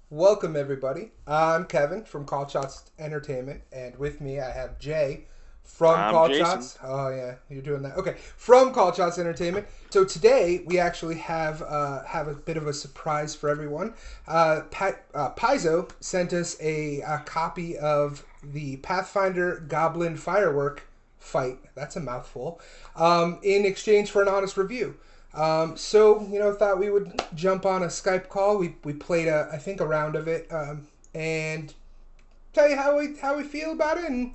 Welcome, everybody. I'm Kevin from Call Shots Entertainment, and with me I have Jay from I'm Call Jason. Shots. Oh yeah, you're doing that. Okay, from Call Shots Entertainment. So today we actually have a bit of a surprise for everyone. Paizo sent us a copy of the Pathfinder Goblin Firework Fight. That's a mouthful. In exchange for an honest review. Thought we would jump on a Skype call. We played I think a round of it, and tell you how we feel about it and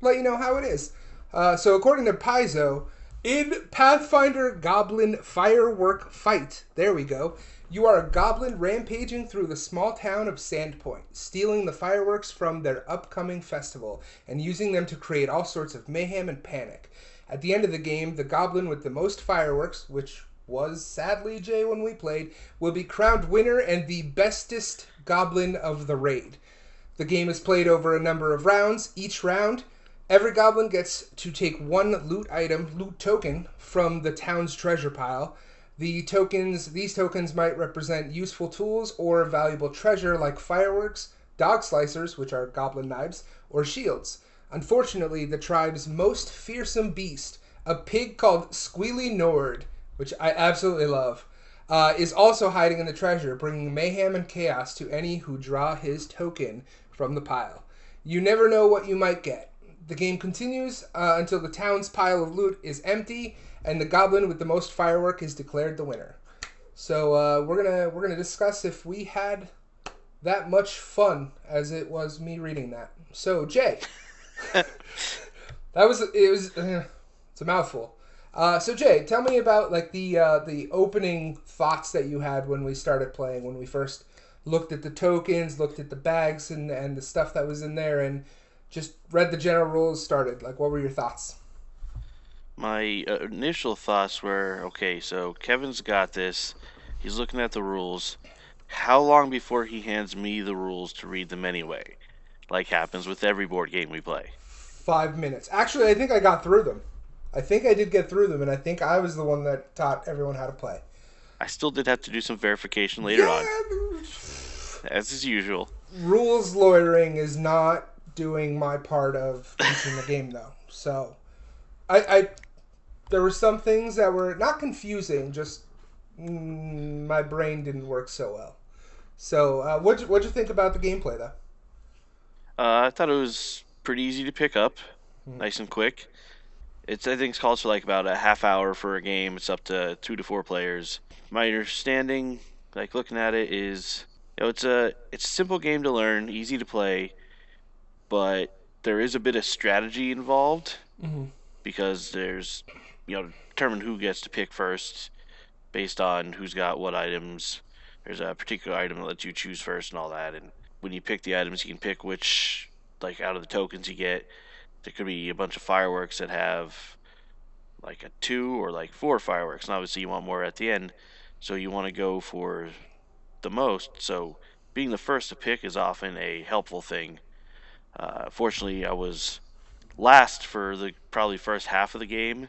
let you know how it is. So according to Paizo, in Pathfinder Goblin Firework Fight, there we go. You are a goblin rampaging through the small town of Sandpoint, stealing the fireworks from their upcoming festival and using them to create all sorts of mayhem and panic. At the end of the game, the goblin with the most fireworks, which was sadly Jay when we played, will be crowned winner and the bestest goblin of the raid. The game is played over a number of rounds. Each round, every goblin gets to take one loot token from the town's treasure pile. These tokens might represent useful tools or valuable treasure like fireworks, dog slicers, which are goblin knives, or shields. Unfortunately, the tribe's most fearsome beast, a pig called Squealy Nord, which I absolutely love, is also hiding in the treasure, bringing mayhem and chaos to any who draw his token from the pile. You never know what you might get. The game continues until the town's pile of loot is empty and the goblin with the most firework is declared the winner. So we're gonna discuss if we had that much fun as it was me reading that. So Jay, that was it was it's a mouthful. So Jay, tell me about like the opening thoughts that you had when we started playing, when we first looked at the tokens, looked at the bags and the stuff that was in there, and just read the general rules. Started like, what were your thoughts? My initial thoughts were okay, so Kevin's got this. He's looking at the rules. How long before he hands me the rules to read them anyway? Like happens with every board game we play. 5 minutes. Actually, I think I got through them. I think I did get through them, and I think I was the one that taught everyone how to play. I still did have to do some verification later on, Yeah, as is usual. rules lawyering is not doing my part of teaching the game though. So I there were some things that were not confusing, just my brain didn't work so well. So what'd you think about the gameplay though? I thought it was pretty easy to pick up, Hmm. nice and quick. I think it's calls for like about a half hour for a game. It's up to 2 to 4 players. My understanding, like looking at it, is it's a simple game to learn, easy to play, but there is a bit of strategy involved Hmm. because there's determine who gets to pick first based on who's got what items. There's a particular item that lets you choose first and all that. And when you pick the items, you can pick which, like out of the tokens you get. There could be a bunch of fireworks that have like a 2 or like 4 fireworks, and obviously you want more at the end, so you want to go for the most. So being the first to pick is often a helpful thing. Fortunately, I was last for the probably first half of the game,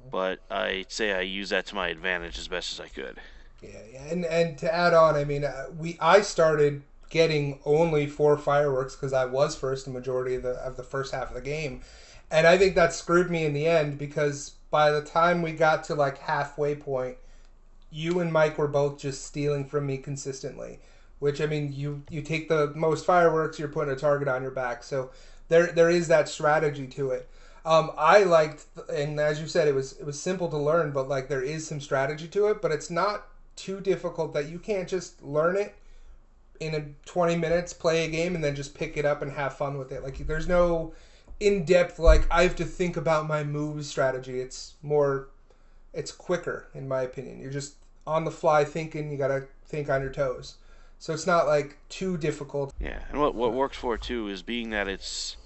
but I'd say I used that to my advantage as best as I could. Yeah, yeah, and to add on, I mean, I started getting only four fireworks because I was first the majority of the first half of the game, and I think that screwed me in the end because by the time we got to like halfway point, you and Mike were both just stealing from me consistently. Which I mean, you take the most fireworks, you're putting a target on your back. So there is that strategy to it. I liked, and as you said, it was simple to learn, but like there is some strategy to it, but it's not too difficult that you can't just learn it in 20 minutes, play a game, and then just pick it up and have fun with it. Like there's no in depth like I have to think about my moves strategy. It's quicker in my opinion. You're just on the fly thinking. You gotta think on your toes. So it's not like too difficult. Yeah, and what works for it too is being that it's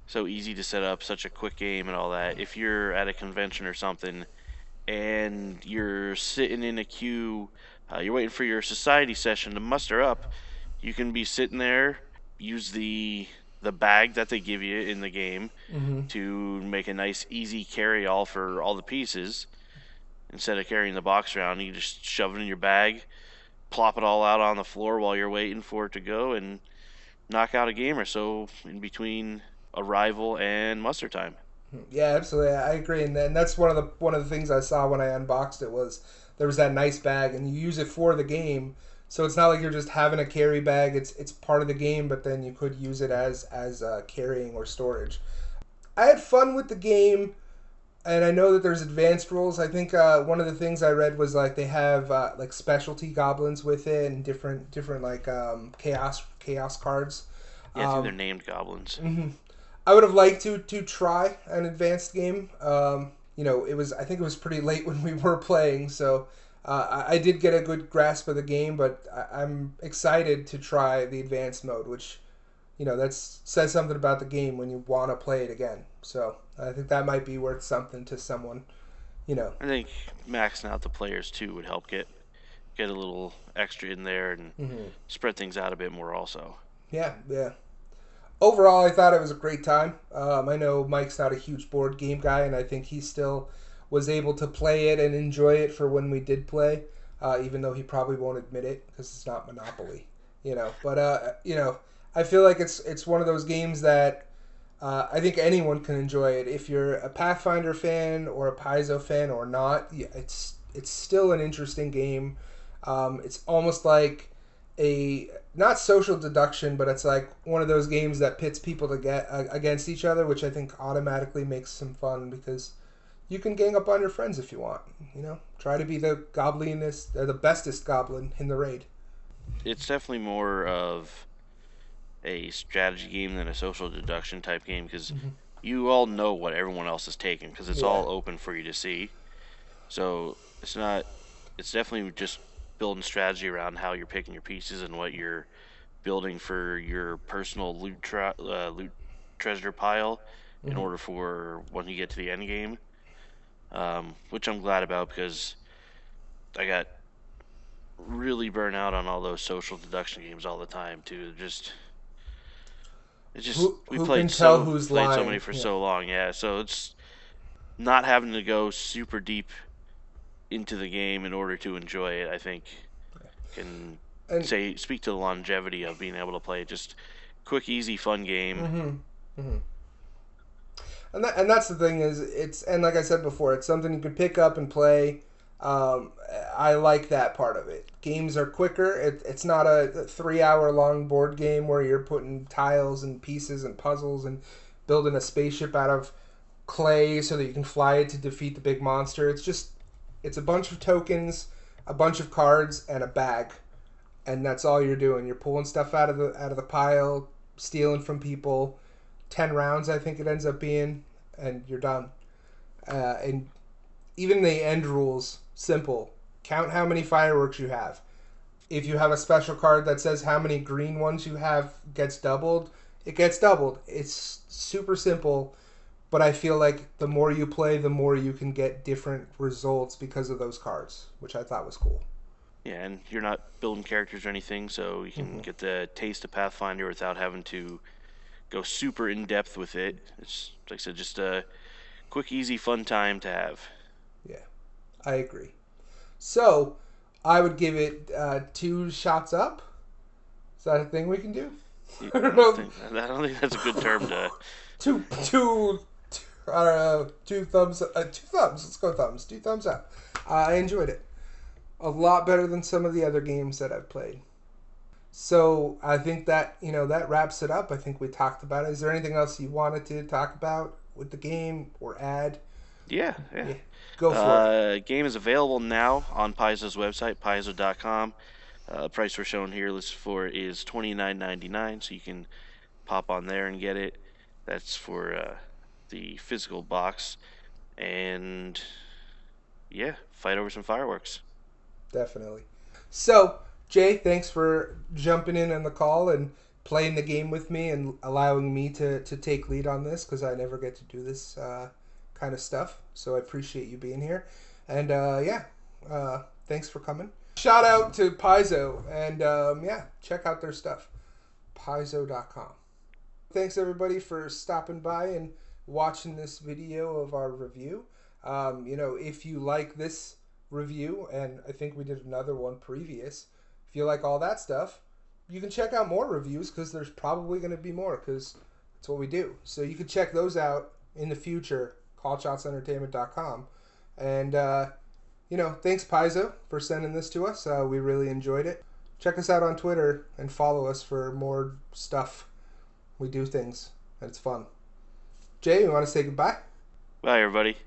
so easy to set up, such a quick game and all that. If you're at a convention or something and you're sitting in a queue, you're waiting for your society session to muster up, you can be sitting there, use the bag that they give you in the game Mm-hmm. to make a nice easy carry all for all the pieces. Instead of carrying the box around, you just shove it in your bag, plop it all out on the floor while you're waiting for it to go and knock out a game or so in between arrival and muster time. Yeah, absolutely. I agree, and then that's one of the things I saw when I unboxed it was there was that nice bag, and you use it for the game, so it's not like you're just having a carry bag. It's part of the game, but then you could use it as carrying or storage. I had fun with the game, and I know that there's advanced rules. I think one of the things I read was like they have like specialty goblins with it and different like chaos cards. Yeah, I think they're named goblins. Mm-hmm. I would have liked to try an advanced game. I think it was pretty late when we were playing, so I did get a good grasp of the game, but I'm excited to try the advanced mode, which that says something about the game when you want to play it again. So I think that might be worth something to someone. I think maxing out the players too would help get a little extra in there and spread things out a bit more also. Yeah, yeah. Overall, I thought it was a great time. I know Mike's not a huge board game guy, and I think he still was able to play it and enjoy it for when we did play, even though he probably won't admit it because it's not Monopoly, But I feel like it's one of those games that I think anyone can enjoy it. If you're a Pathfinder fan or a Paizo fan or not, yeah, it's still an interesting game. It's almost like a not social deduction, but it's like one of those games that pits people to get against each other, which I think automatically makes some fun because you can gang up on your friends if you want. Try to be the goblinest, the bestest goblin in the raid. It's definitely more of a strategy game than a social deduction type game because you all know what everyone else is taking because it's all open for you to see. So it's not. It's definitely just building strategy around how you're picking your pieces and what you're building for your personal loot treasure pile in order for when you get to the end game. Which I'm glad about because I got really burnt out on all those social deduction games all the time too. We who played can tell who's played lying? so many for so long, yeah. So it's not having to go super deep into the game in order to enjoy it. I think can speak to the longevity of being able to play just quick, easy, fun game. And that's the thing is and like I said before, it's something you can pick up and play. I like that part of it. Games are quicker. It's not a 3-hour long board game where you're putting tiles and pieces and puzzles and building a spaceship out of clay so that you can fly it to defeat the big monster. It's a bunch of tokens, a bunch of cards, and a bag, and that's all you're doing. You're pulling stuff out of the pile, stealing from people. 10 rounds, I think it ends up being, and you're done. And even the end rules, simple. Count how many fireworks you have. If you have a special card that says how many green ones you have gets doubled, it gets doubled. It's super simple, but I feel like the more you play, the more you can get different results because of those cards, which I thought was cool. Yeah, and you're not building characters or anything, so you can get the taste of Pathfinder without having to go super in depth with it. It's like I said, just a quick, easy, fun time to have. Yeah, I agree. So I would give it 2 shots up. Is that a thing we can do? I don't think that's a good term to. I don't know. 2 thumbs. 2 thumbs. Let's go thumbs. 2 thumbs up. I enjoyed it a lot better than some of the other games that I've played. So I think that that wraps it up. I think we talked about it. Is there anything else you wanted to talk about with the game or add? Yeah. Go for it. Game is available now on Paizo's website, Paizo.com. Price we're showing here listed for is $29.99, so you can pop on there and get it. That's for the physical box. And yeah, fight over some fireworks. Definitely. So, Jay, thanks for jumping in on the call and playing the game with me and allowing me to take lead on this because I never get to do this kind of stuff. So I appreciate you being here. And thanks for coming. Shout out to Paizo and check out their stuff. Paizo.com. Thanks everybody for stopping by and watching this video of our review. If you like this review, and I think we did another one previous, if you like all that stuff, you can check out more reviews because there's probably going to be more because that's what we do. So you can check those out in the future, callshotsentertainment.com. And, thanks, Paizo, for sending this to us. We really enjoyed it. Check us out on Twitter and follow us for more stuff. We do things, and it's fun. Jay, you want to say goodbye? Bye, everybody.